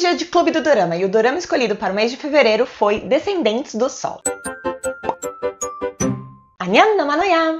dia de Clube do Dorama e o dorama escolhido para o mês de fevereiro foi Descendentes do Sol.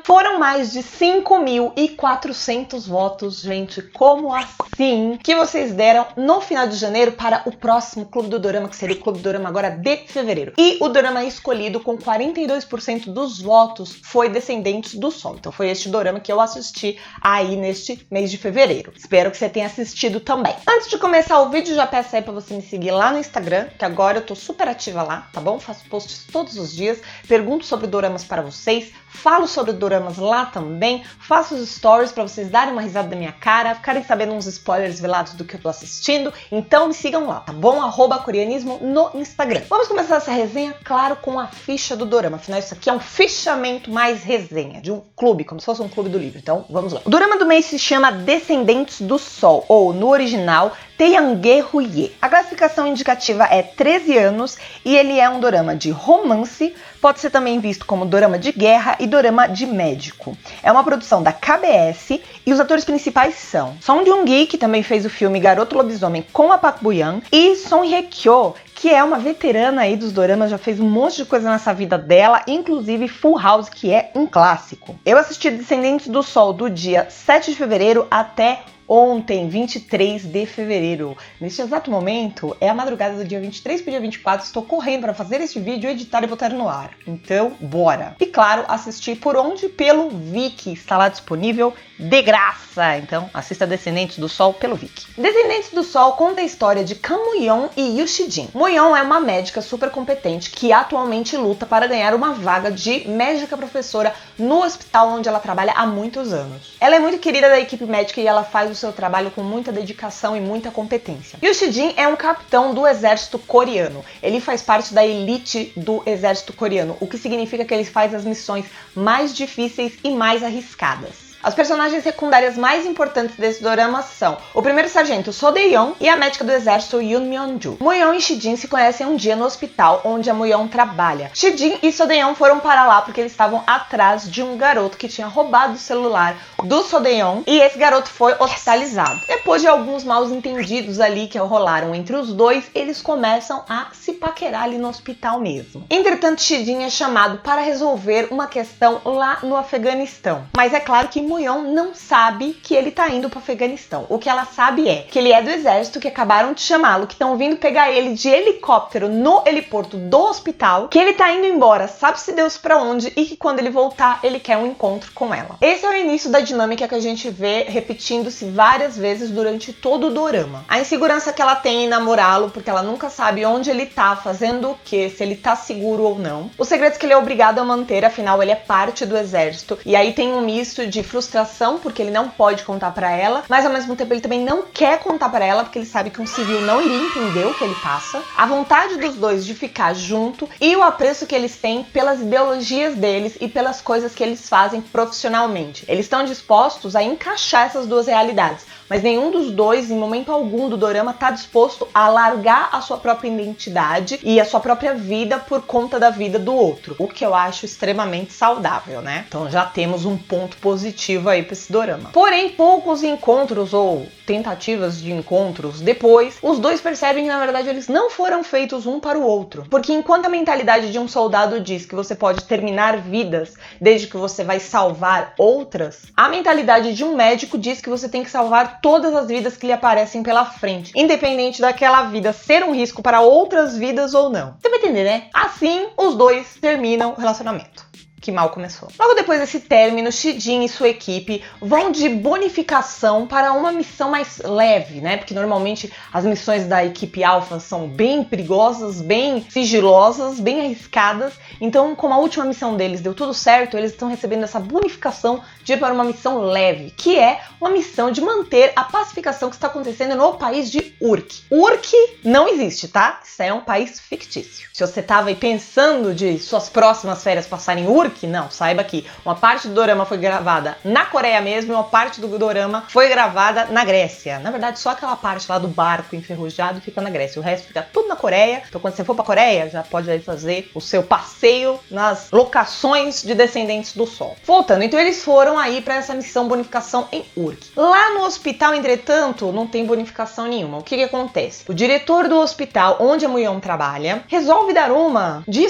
Foram mais de 5.400 votos, gente, como assim, que vocês deram no final de janeiro para o próximo Clube do Dorama, que seria o Clube do Dorama agora de fevereiro. E o dorama escolhido com 42% dos votos foi Descendentes do Sol. Então foi este dorama que eu assisti aí neste mês de fevereiro. Espero que você tenha assistido também. Antes de começar o vídeo, já peço aí pra você me seguir lá no Instagram, que agora eu tô super ativa lá, tá bom? Faço posts todos os dias, pergunto sobre doramas para vocês, falo sobre doramas lá também, faço os stories pra vocês darem uma risada da minha cara, ficarem sabendo uns spoilers velados do que eu tô assistindo, então me sigam lá, tá bom? @coreanismo no Instagram. Vamos começar essa resenha, claro, com a ficha do dorama, afinal isso aqui é um fichamento mais resenha, de um clube, como se fosse um clube do livro, então vamos lá. O dorama do mês se chama Descendentes do Sol, ou no original, Taeyangge Huye. A classificação indicativa é 13 anos e ele é um dorama de romance, pode ser também visto como dorama de guerra e dorama de médico. É uma produção da KBS e os atores principais são Song Joong-ki, que também fez o filme Garoto Lobisomem com a Park Bo-young, e Song Hye-kyo, que é uma veterana aí dos doramas, já fez um monte de coisa nessa vida dela, inclusive Full House, que é um clássico. Eu assisti Descendentes do Sol do dia 7 de fevereiro até ontem, 23 de fevereiro. Neste exato momento, é a madrugada do dia 23 para o dia 24, estou correndo para fazer este vídeo, editar e botar no ar. Então, bora! E claro, assistir por onde? Pelo Viki, está lá disponível de graça. Então, assista Descendentes do Sol pelo Viki. Descendentes do Sol conta a história de Kang Mo-yeon e Yoo Si-jin. Mo-yeon é uma médica super competente que atualmente luta para ganhar uma vaga de médica professora no hospital onde ela trabalha há muitos anos. Ela é muito querida da equipe médica e ela faz o seu trabalho com muita dedicação e muita competência. Yoo Si-jin é um capitão do exército coreano. Ele faz parte da elite do exército coreano, o que significa que ele faz as missões mais difíceis e mais arriscadas. As personagens secundárias mais importantes desse dorama são o primeiro sargento So Dae-yeon e a médica do exército Yoon Myeon-ju. Mo-yeon e Si-jin se conhecem um dia no hospital onde a Mo-yeon trabalha. Si-jin e So Dae-yeon foram para lá porque eles estavam atrás de um garoto que tinha roubado o celular do So Dae-yeon e esse garoto foi hospitalizado. Depois de alguns maus entendidos ali que rolaram entre os dois, eles começam a se paquerar ali no hospital mesmo. Entretanto, Si-jin é chamado para resolver uma questão lá no Afeganistão. Mas é claro que Mo-yeon não sabe que ele tá indo pro Afeganistão. O que ela sabe é que ele é do exército, que acabaram de chamá-lo, que estão vindo pegar ele de helicóptero no heliporto do hospital, que ele tá indo embora, sabe-se Deus pra onde, e que quando ele voltar, ele quer um encontro com ela. Esse é o início da dinâmica que a gente vê repetindo-se várias vezes durante todo o dorama. A insegurança que ela tem em namorá-lo, porque ela nunca sabe onde ele tá, fazendo o que, se ele tá seguro ou não. Os segredos que ele é obrigado a manter, afinal ele é parte do exército, e aí tem um misto de frustração, porque ele não pode contar pra ela, mas ao mesmo tempo ele também não quer contar pra ela, porque ele sabe que um civil não iria entender o que ele passa. A vontade dos dois de ficar junto e o apreço que eles têm pelas ideologias deles e pelas coisas que eles fazem profissionalmente. Eles estão dispostos a encaixar essas duas realidades, mas nenhum dos dois, em momento algum do dorama, tá disposto a largar a sua própria identidade e a sua própria vida por conta da vida do outro, o que eu acho extremamente saudável, né? Então já temos um ponto positivo aí pra esse dorama. Porém, poucos encontros ou tentativas de encontros depois, os dois percebem que na verdade eles não foram feitos um para o outro. Porque enquanto a mentalidade de um soldado diz que você pode terminar vidas desde que você vai salvar outras, a mentalidade de um médico diz que você tem que salvar todas as vidas que lhe aparecem pela frente, independente daquela vida ser um risco para outras vidas ou não. Você vai entender, né? Assim, os dois terminam o relacionamento. Que mal começou. Logo depois desse término, Si-jin e sua equipe vão de bonificação para uma missão mais leve, né? Porque normalmente as missões da equipe Alpha são bem perigosas, bem sigilosas, bem arriscadas. Então, como a última missão deles deu tudo certo, eles estão recebendo essa bonificação de ir para uma missão leve, que é uma missão de manter a pacificação que está acontecendo no país de Urk. Urk não existe, tá? Isso é um país fictício. Se você estava aí pensando de suas próximas férias passarem em Urk, Urk? Não, saiba que uma parte do dorama foi gravada na Coreia mesmo e uma parte do dorama foi gravada na Grécia. Na verdade, só aquela parte lá do barco enferrujado fica na Grécia. O resto fica tudo na Coreia. Então, quando você for pra Coreia, já pode aí fazer o seu passeio nas locações de Descendentes do Sol. Voltando, então eles foram aí pra essa missão bonificação em Urk. Lá no hospital, entretanto, não tem bonificação nenhuma. O que acontece? O diretor do hospital onde a Mu-yeon trabalha resolve dar uma de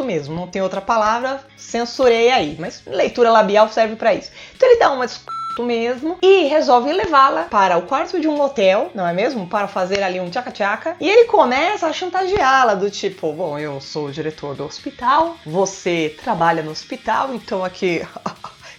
mesmo, não tem outra palavra, censurei aí, mas leitura labial serve pra isso. Então ele dá uma mesmo e resolve levá-la para o quarto de um hotel, não é mesmo? Para fazer ali um tchaca-tchaca. E ele começa a chantageá-la do tipo, bom, eu sou o diretor do hospital, você trabalha no hospital, então aqui...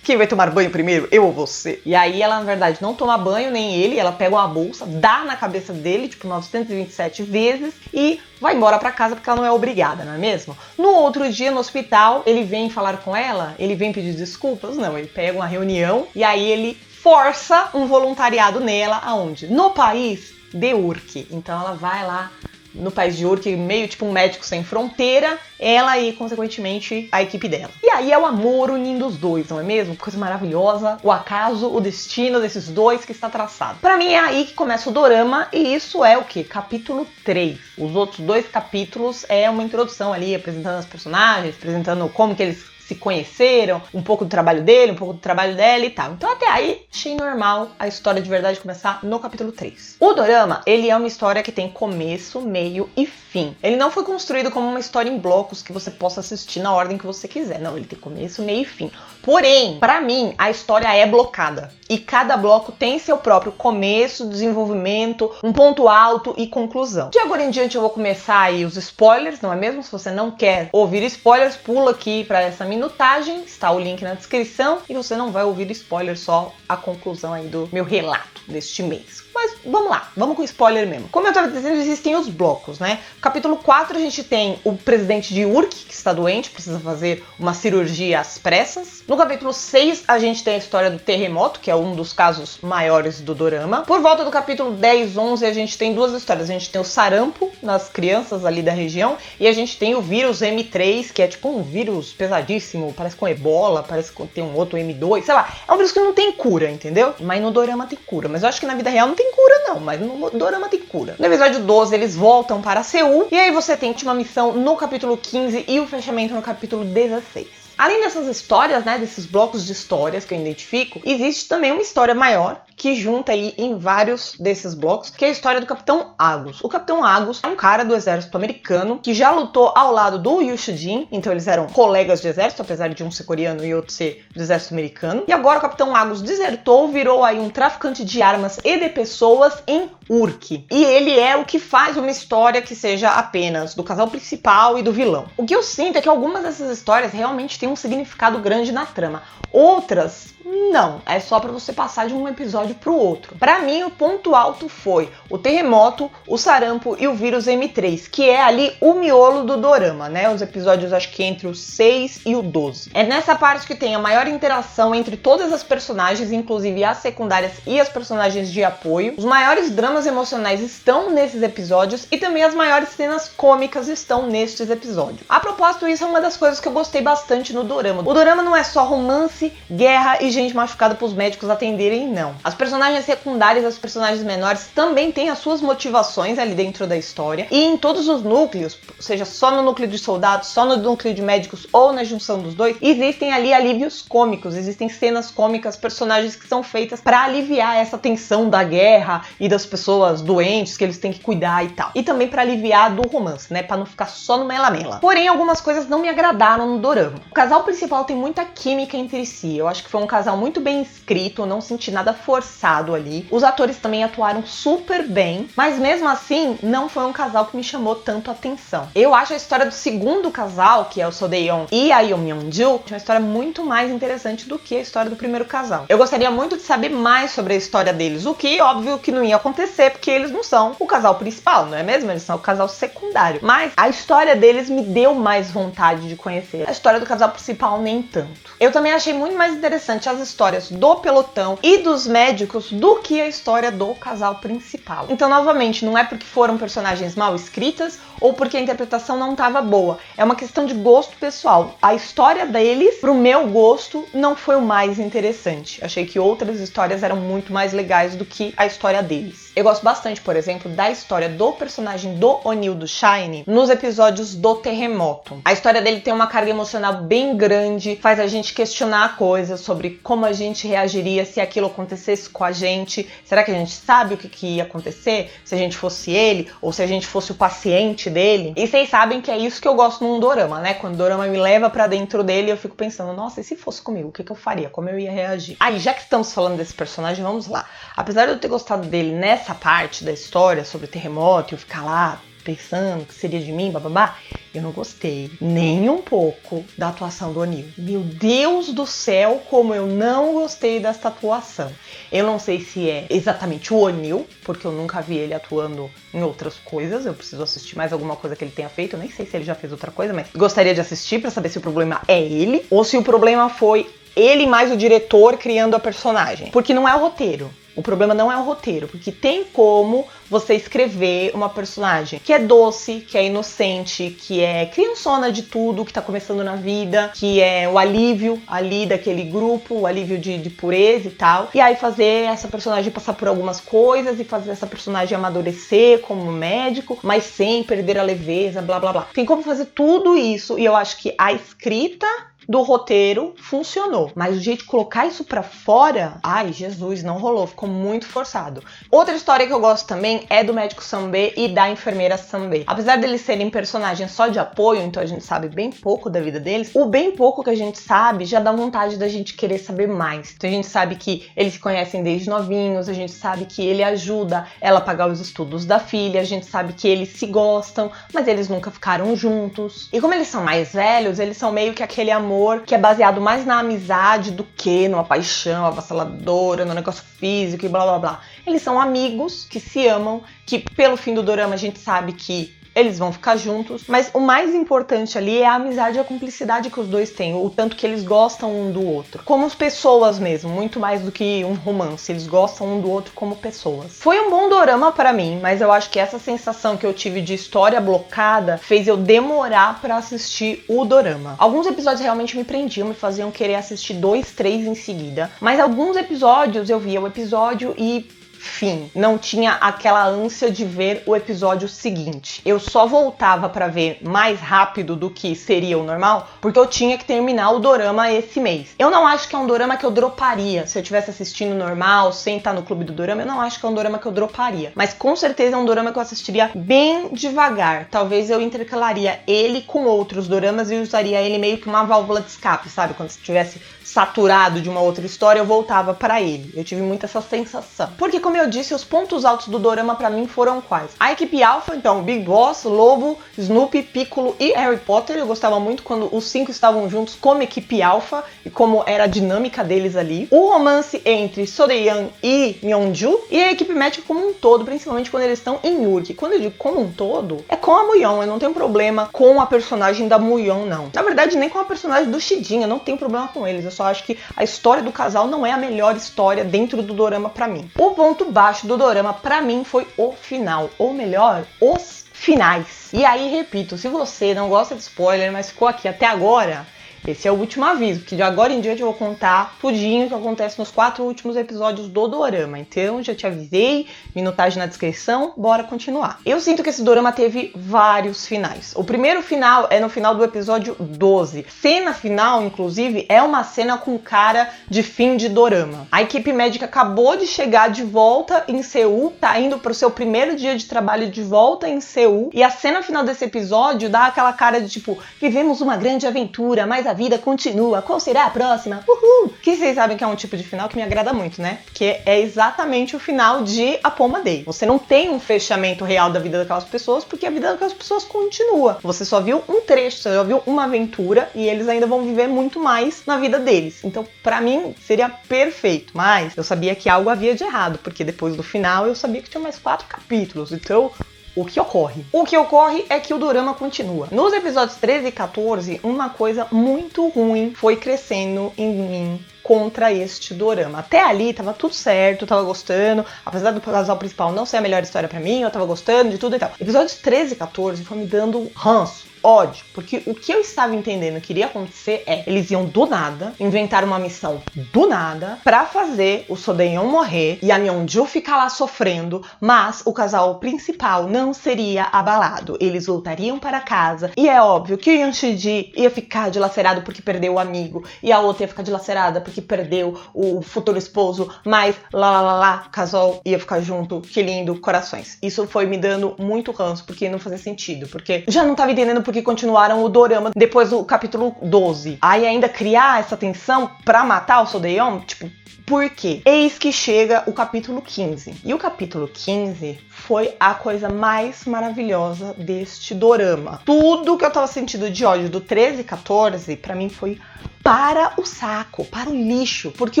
Quem vai tomar banho primeiro? Eu ou você? E aí ela, na verdade, não toma banho, nem ele. Ela pega uma bolsa, dá na cabeça dele, tipo 927 vezes, e vai embora pra casa porque ela não é obrigada, não é mesmo? No outro dia, no hospital, ele vem falar com ela, ele vem pedir desculpas? Não, ele pega uma reunião e aí ele força um voluntariado nela, aonde? No país de Urk. Então ela vai lá no país de Urk, meio tipo um médico sem fronteira, ela e, consequentemente, a equipe dela. E aí é o amor unindo os dois, não é mesmo? Coisa maravilhosa, o acaso, o destino desses dois que está traçado. Pra mim é aí que começa o dorama, e isso é o quê? Capítulo 3. Os outros 2 capítulos é uma introdução ali, apresentando os personagens, apresentando como que eles se conheceram, um pouco do trabalho dele, um pouco do trabalho dela e tal. Então até aí, achei normal a história de verdade começar no capítulo 3. O dorama, ele é uma história que tem começo, meio e fim. Ele não foi construído como uma história em blocos que você possa assistir na ordem que você quiser. Não, ele tem começo, meio e fim. Porém, pra mim, a história é blocada. E cada bloco tem seu próprio começo, desenvolvimento, um ponto alto e conclusão. De agora em diante eu vou começar aí os spoilers, não é mesmo? Se você não quer ouvir spoilers, pula aqui pra essa minutagem, está o link na descrição e você não vai ouvir spoiler, só a conclusão aí do meu relato deste mês. Mas vamos lá, vamos com spoiler mesmo. Como eu estava dizendo, existem os blocos, né? No capítulo 4 a gente tem o presidente de Urk, que está doente, precisa fazer uma cirurgia às pressas. No capítulo 6 a gente tem a história do terremoto, que é um dos casos maiores do dorama. Por volta do capítulo 10, 11 a gente tem 2 histórias. A gente tem o sarampo nas crianças ali da região e a gente tem o vírus M3, que é tipo um vírus pesadíssimo, parece com ebola, parece que tem um outro M2, sei lá. É um vírus que não tem cura, entendeu? Mas no dorama tem cura. Mas eu acho que na vida real não tem cura não, mas no dorama tem cura. No episódio 12 eles voltam para Seul e aí você tem uma missão no capítulo 15 e o fechamento no capítulo 16. Além dessas histórias, né, desses blocos de histórias que eu identifico, existe também uma história maior que junta aí em vários desses blocos, que é a história do Capitão Agus. O Capitão Agus é um cara do exército americano que já lutou ao lado do Yu Shujin, então eles eram colegas de exército, apesar de um ser coreano e outro ser do exército americano. E agora o Capitão Agus desertou, virou aí um traficante de armas e de pessoas em Urk. E ele é o que faz uma história que seja apenas do casal principal e do vilão. O que eu sinto é que algumas dessas histórias realmente têm um significado grande na trama. Outras, não. É só pra você passar de um episódio pro outro. Pra mim, o ponto alto foi o terremoto, o sarampo e o vírus M3, que é ali o miolo do dorama, né? Os episódios, acho que entre o 6 e o 12. É nessa parte que tem a maior interação entre todas as personagens, inclusive as secundárias e as personagens de apoio. Os maiores dramas emocionais estão nesses episódios e também as maiores cenas cômicas estão nestes episódios. A propósito, isso é uma das coisas que eu gostei bastante no dorama. O dorama não é só romance, guerra e gente machucada para os médicos atenderem, não. As personagens secundárias, as personagens menores também têm as suas motivações ali dentro da história. E em todos os núcleos, seja só no núcleo de soldados, só no núcleo de médicos ou na junção dos dois, existem ali alívios cômicos, existem cenas cômicas, personagens que são feitas para aliviar essa tensão da guerra e das pessoas doentes que eles têm que cuidar e tal. E também para aliviar do romance, né? Para não ficar só no mela-mela. Porém, algumas coisas não me agradaram no dorama. O casal principal tem muita química entre si. Eu acho que foi um casal muito bem escrito, eu não senti nada forçado ali. Os atores também atuaram super bem, mas mesmo assim, não foi um casal que me chamou tanto a atenção. Eu acho a história do segundo casal, que é o So Dae-yeon e a Yoon Myung-ju, uma história muito mais interessante do que a história do primeiro casal. Eu gostaria muito de saber mais sobre a história deles, o que, óbvio, que não ia acontecer, porque eles não são o casal principal, não é mesmo? Eles são o casal secundário. Mas a história deles me deu mais vontade de conhecer. A história do casal principal, nem tanto. Eu também achei muito mais interessante as histórias do pelotão e dos médicos do que a história do casal principal. Então, novamente, não é porque foram personagens mal escritas ou porque a interpretação não estava boa. É uma questão de gosto pessoal. A história deles, pro meu gosto, não foi o mais interessante. Achei que outras histórias eram muito mais legais do que a história deles. Eu gosto bastante, por exemplo, da história do personagem do O'Neill do Shine nos episódios do terremoto. A história dele tem uma carga emocional bem grande, faz a gente questionar coisas sobre como a gente reagiria se aquilo acontecesse com a gente. Será que a gente sabe o que ia acontecer se a gente fosse ele ou se a gente fosse o paciente dele? E vocês sabem que é isso que eu gosto num dorama, né? Quando o dorama me leva pra dentro dele, eu fico pensando, nossa, e se fosse comigo, o que eu faria? Como eu ia reagir? Aí, já que estamos falando desse personagem, vamos lá. Apesar de eu ter gostado dele nessa parte da história sobre o terremoto e eu ficar lá pensando que seria de mim, bababá, eu não gostei nem um pouco da atuação do O'Neill. Meu Deus do céu, como eu não gostei dessa atuação. Eu não sei se é exatamente o O'Neill, porque eu nunca vi ele atuando em outras coisas. Eu preciso assistir mais alguma coisa que ele tenha feito. Eu nem sei se ele já fez outra coisa, mas gostaria de assistir pra saber se o problema é ele ou se o problema foi ele mais o diretor criando a personagem. Porque não é o roteiro. O problema não é o roteiro, porque tem como você escrever uma personagem que é doce, que é inocente, que é criançona de tudo, que tá começando na vida, que é o alívio ali daquele grupo, o alívio de pureza e tal. E aí fazer essa personagem passar por algumas coisas e fazer essa personagem amadurecer como médico, mas sem perder a leveza, blá blá blá. Tem como fazer tudo isso e eu acho que a escrita do roteiro funcionou, mas o jeito de colocar isso pra fora, ai Jesus, não rolou, ficou muito forçado. Outra história que eu gosto também é do médico Sanbe e da enfermeira Sanbe. Apesar deles serem personagens só de apoio, então a gente sabe bem pouco da vida deles, o bem pouco que a gente sabe já dá vontade da gente querer saber mais. Então a gente sabe que eles se conhecem desde novinhos, a gente sabe que ele ajuda ela a pagar os estudos da filha, a gente sabe que eles se gostam, mas eles nunca ficaram juntos. E como eles são mais velhos, eles são meio que aquele amor que é baseado mais na amizade do que numa paixão avassaladora, no negócio físico e blá blá blá. Eles são amigos que se amam, que pelo fim do dorama a gente sabe que eles vão ficar juntos, mas o mais importante ali é a amizade e a cumplicidade que os dois têm, o tanto que eles gostam um do outro. Como as pessoas mesmo, muito mais do que um romance, eles gostam um do outro como pessoas. Foi um bom dorama pra mim, mas eu acho que essa sensação que eu tive de história blocada fez eu demorar pra assistir o dorama. Alguns episódios realmente me prendiam, me faziam querer assistir 2, 3 em seguida, mas alguns episódios eu via o episódio e fim, não tinha aquela ânsia de ver o episódio seguinte. Eu só voltava pra ver mais rápido do que seria o normal, porque eu tinha que terminar o dorama esse mês. Eu não acho que é um dorama que eu droparia. Se eu estivesse assistindo normal, sem estar no clube do dorama, eu não acho que é um dorama que eu droparia. Mas com certeza é um dorama que eu assistiria bem devagar. Talvez eu intercalaria ele com outros doramas e usaria ele meio que uma válvula de escape, sabe? Quando se estivesse saturado de uma outra história, eu voltava pra ele. Eu tive muito essa sensação. Porque, como eu disse, os pontos altos do dorama pra mim foram quais? A equipe Alpha, então, Big Boss, Lobo, Snoopy, Piccolo e Harry Potter. Eu gostava muito quando os 5 estavam juntos como equipe Alpha e como era a dinâmica deles ali. O romance entre Soreyan e Myungju e a equipe médica como um todo, principalmente quando eles estão em Yurki. Quando eu digo como um todo, é com a Muyeon. Eu não tenho problema com a personagem da Muyeon, não. Na verdade, nem com a personagem do Shijin. Eu não tenho problema com eles. Eu só acho que a história do casal não é a melhor história dentro do dorama pra mim. O ponto baixo do dorama pra mim foi o final, ou melhor, os finais. E aí, repito, se você não gosta de spoiler, mas ficou aqui até agora, esse é o último aviso, que de agora em diante eu vou contar tudinho que acontece nos 4 últimos episódios do dorama. Então, já te avisei, minutagem na descrição, bora continuar. Eu sinto que esse dorama teve vários finais. O primeiro final é no final do episódio 12. Cena final, inclusive, é uma cena com cara de fim de dorama. A equipe médica acabou de chegar de volta em Seul, tá indo pro seu primeiro dia de trabalho de volta em Seul, e a cena final desse episódio dá aquela cara de tipo, vivemos uma grande aventura, mas a vida continua, qual será a próxima? Uhul! Que vocês sabem que é um tipo de final que me agrada muito, né? Que é exatamente o final de Apoma Day. Você não tem um fechamento real da vida daquelas pessoas, porque a vida daquelas pessoas continua. Você só viu um trecho, você só viu uma aventura, e eles ainda vão viver muito mais na vida deles. Então, pra mim, seria perfeito. Mas eu sabia que algo havia de errado, porque depois do final eu sabia que tinha mais 4 capítulos. Então, o que ocorre? O que ocorre é que o dorama continua. Nos episódios 13 e 14, uma coisa muito ruim foi crescendo em mim contra este dorama. Até ali tava tudo certo, eu tava gostando, apesar do casal principal não ser a melhor história pra mim, eu tava gostando de tudo e tal. Episódios 13 e 14 foi me dando ranço, ódio, porque o que eu estava entendendo que iria acontecer é, eles iam do nada, inventar uma missão do nada, pra fazer o Sodeon morrer e a Myeonju ficar lá sofrendo, mas o casal principal não seria abalado, eles voltariam para casa, e é óbvio que o Yeon Shiji ia ficar dilacerado porque perdeu o amigo, e a outra ia ficar dilacerada porque perdeu o futuro esposo, mas o casal ia ficar junto, que lindo, corações. Isso foi me dando muito ranço, porque não fazia sentido, porque já não tava entendendo porque continuaram o dorama depois do capítulo 12. Aí ainda criar essa tensão pra matar o Sodeon, tipo, por quê? Eis que chega o capítulo 15. E o capítulo 15 foi a coisa mais maravilhosa deste dorama. Tudo que eu tava sentindo de ódio do 13 e 14, pra mim foi para o saco, para o lixo. Porque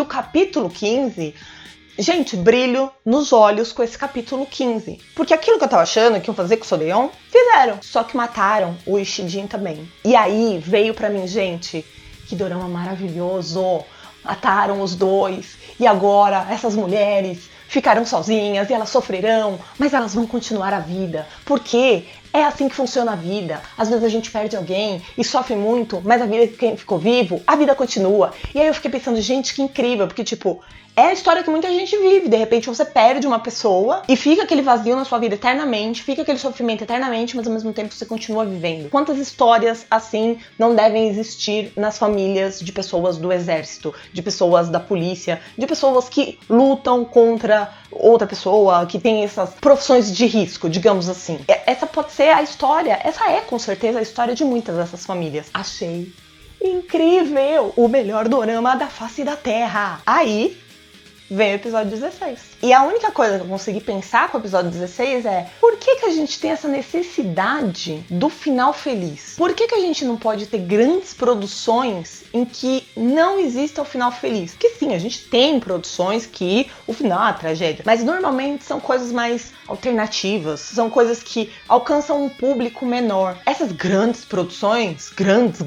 o capítulo 15... Gente, brilho nos olhos com esse capítulo 15. Porque aquilo que eu tava achando que iam fazer com o Sodeon, fizeram. Só que mataram o Ishijin também. E aí veio pra mim, gente, que dorama maravilhoso. Mataram os dois. E agora essas mulheres ficaram sozinhas e elas sofrerão, mas elas vão continuar a vida. Porque é assim que funciona a vida. Às vezes a gente perde alguém e sofre muito, mas a vida de quem ficou vivo, a vida continua. E aí eu fiquei pensando, gente, que incrível, porque tipo... é a história que muita gente vive. De repente você perde uma pessoa e fica aquele vazio na sua vida eternamente, fica aquele sofrimento eternamente, mas ao mesmo tempo você continua vivendo. Quantas histórias assim não devem existir nas famílias de pessoas do exército, de pessoas da polícia, de pessoas que lutam contra outra pessoa, que tem essas profissões de risco, digamos assim. Essa pode ser a história, essa é com certeza a história de muitas dessas famílias. Achei incrível! O melhor dorama da face da Terra. Aí vem o episódio 16. E a única coisa que eu consegui pensar com o episódio 16 é por que a gente tem essa necessidade do final feliz? Por que a gente não pode ter grandes produções em que não exista o final feliz? Porque sim, a gente tem produções que o final é uma tragédia, mas normalmente são coisas mais alternativas, são coisas que alcançam um público menor. Essas grandes produções, grandes,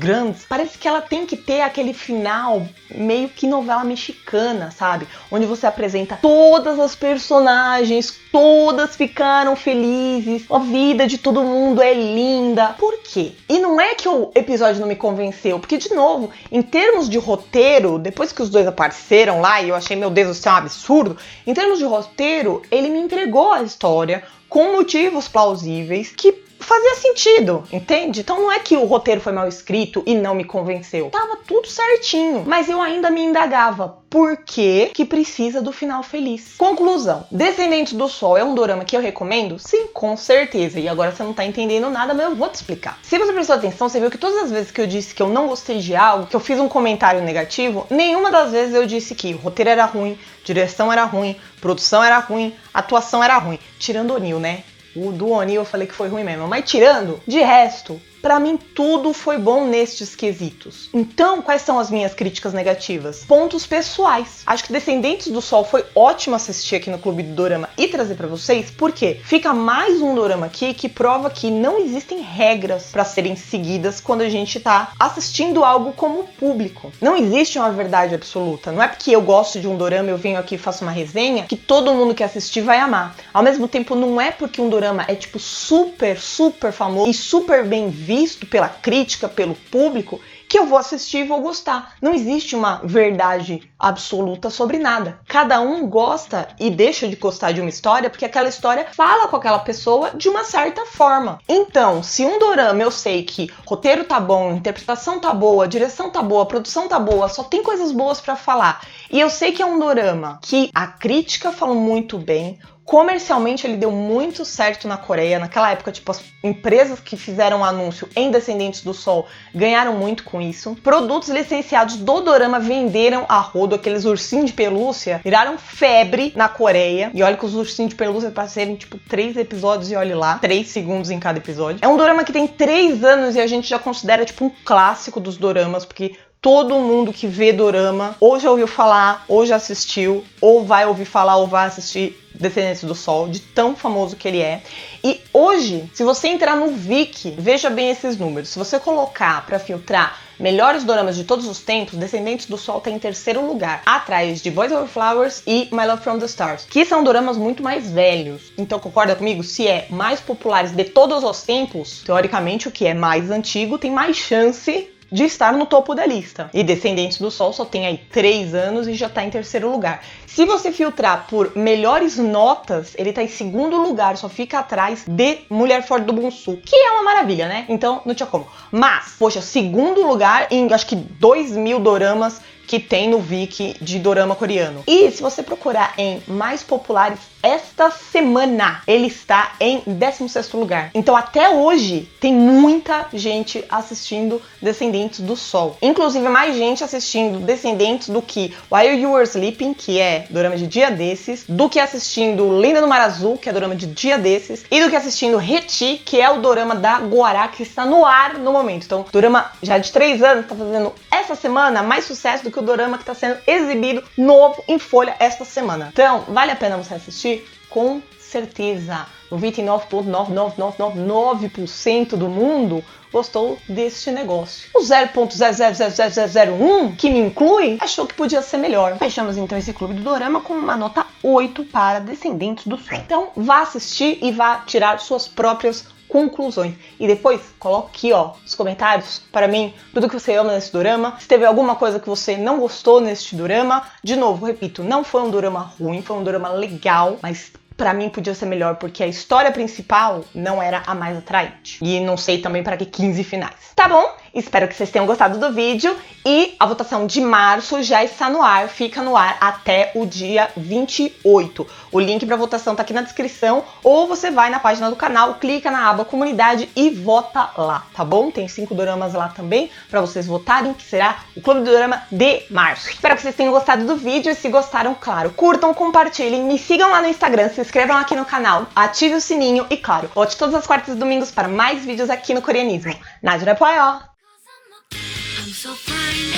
parece que ela tem que ter aquele final meio que novela mexicana, sabe? Onde você apresenta todas as personagens, todas ficaram felizes, a vida de todo mundo é linda. Por quê? E não é que o episódio não me convenceu, porque, de novo, em termos de roteiro, depois que os dois apareceram lá e eu achei, meu Deus, isso é um absurdo, em termos de roteiro, ele me entregou a história com motivos plausíveis que fazia sentido, entende? Então não é que o roteiro foi mal escrito e não me convenceu. Tava tudo certinho, mas eu ainda me indagava. Por que precisa do final feliz? Conclusão. Descendentes do Sol é um dorama que eu recomendo? Sim, com certeza. E agora você não tá entendendo nada, mas eu vou te explicar. Se você prestou atenção, você viu que todas as vezes que eu disse que eu não gostei de algo, que eu fiz um comentário negativo, nenhuma das vezes eu disse que o roteiro era ruim, direção era ruim, produção era ruim, atuação era ruim. Tirando o Onil, né? O do Onil eu falei que foi ruim mesmo, mas tirando, de resto, pra mim tudo foi bom nestes quesitos. Então, quais são as minhas críticas negativas? Pontos pessoais. Acho que Descendentes do Sol foi ótimo assistir aqui no Clube do Dorama e trazer pra vocês, porque fica mais um dorama aqui que prova que não existem regras pra serem seguidas quando a gente tá assistindo algo como público. Não existe uma verdade absoluta. Não é porque eu gosto de um dorama, eu venho aqui e faço uma resenha, que todo mundo que assistir vai amar. Ao mesmo tempo, não é porque um dorama é tipo super famoso e super bem visto pela crítica, pelo público, que eu vou assistir e vou gostar. Não existe uma verdade absoluta sobre nada. Cada um gosta e deixa de gostar de uma história porque aquela história fala com aquela pessoa de uma certa forma. Então, se um dorama eu sei que roteiro tá bom, interpretação tá boa, direção tá boa, produção tá boa, só tem coisas boas pra falar, e eu sei que é um dorama que a crítica falou muito bem, comercialmente ele deu muito certo na Coreia. Naquela época, tipo, as empresas que fizeram anúncio em Descendentes do Sol ganharam muito com isso. Produtos licenciados do dorama venderam a rodo. Aqueles ursinhos de pelúcia viraram febre na Coreia. E olha que os ursinhos de pelúcia passaram, tipo, 3 episódios e olha lá, 3 segundos em cada episódio. É um dorama que tem 3 anos e a gente já considera, tipo, um clássico dos doramas, porque todo mundo que vê dorama ou já ouviu falar, ou já assistiu, ou vai ouvir falar, ou vai assistir Descendentes do Sol, de tão famoso que ele é. E hoje, se você entrar no Viki, veja bem esses números. Se você colocar pra filtrar melhores doramas de todos os tempos, Descendentes do Sol tá em terceiro lugar, atrás de Boys Over Flowers e My Love from the Stars, que são doramas muito mais velhos. Então concorda comigo? Se é mais populares de todos os tempos, teoricamente o que é mais antigo tem mais chance de estar no topo da lista. E Descendentes do Sol só tem aí 3 anos e já tá em terceiro lugar. Se você filtrar por melhores notas, ele tá em segundo lugar, só fica atrás de Mulher Forte do Bunsu, que é uma maravilha, né? Então não tinha como. Mas, poxa, segundo lugar em acho que 2.000 doramas que tem no Viki de dorama coreano. E se você procurar em mais populares, esta semana ele está em 16º lugar. Então até hoje tem muita gente assistindo Descendentes do Sol. Inclusive mais gente assistindo Descendentes do que While You Were Sleeping, que é dorama de dia desses, do que assistindo Lenda do Mar Azul, que é dorama de dia desses, e do que assistindo Reti, que é o dorama da Guará, que está no ar no momento. Então, dorama já de 3 anos, tá fazendo essa semana mais sucesso do que o dorama que está sendo exibido novo em Folha esta semana. Então, vale a pena você assistir? Com certeza. 99,99999% do mundo gostou deste negócio. O 0,0000001, que me inclui, achou que podia ser melhor. Fechamos então esse clube do dorama com uma nota 8 para Descendentes do Sol. Então, vá assistir e vá tirar suas próprias conclusões. E depois, coloque aqui, ó, nos comentários, para mim, tudo que você ama nesse dorama. Se teve alguma coisa que você não gostou neste dorama, de novo, repito, não foi um dorama ruim, foi um dorama legal, mas pra mim podia ser melhor, porque a história principal não era a mais atraente. E não sei também para que 15 finais. Tá bom? Espero que vocês tenham gostado do vídeo. E a votação de março já está no ar, fica no ar até o dia 28. O link para votação tá aqui na descrição, ou você vai na página do canal, clica na aba comunidade e vota lá, tá bom? Tem 5 doramas lá também para vocês votarem, que será o Clube do Dorama de março. Espero que vocês tenham gostado do vídeo e se gostaram, claro, curtam, compartilhem, me sigam lá no Instagram, se inscrevam aqui no canal, ative o sininho e, claro, volte todas as quartas e domingos para mais vídeos aqui no Coreanismo. Nadia Poyo! I'm so fine,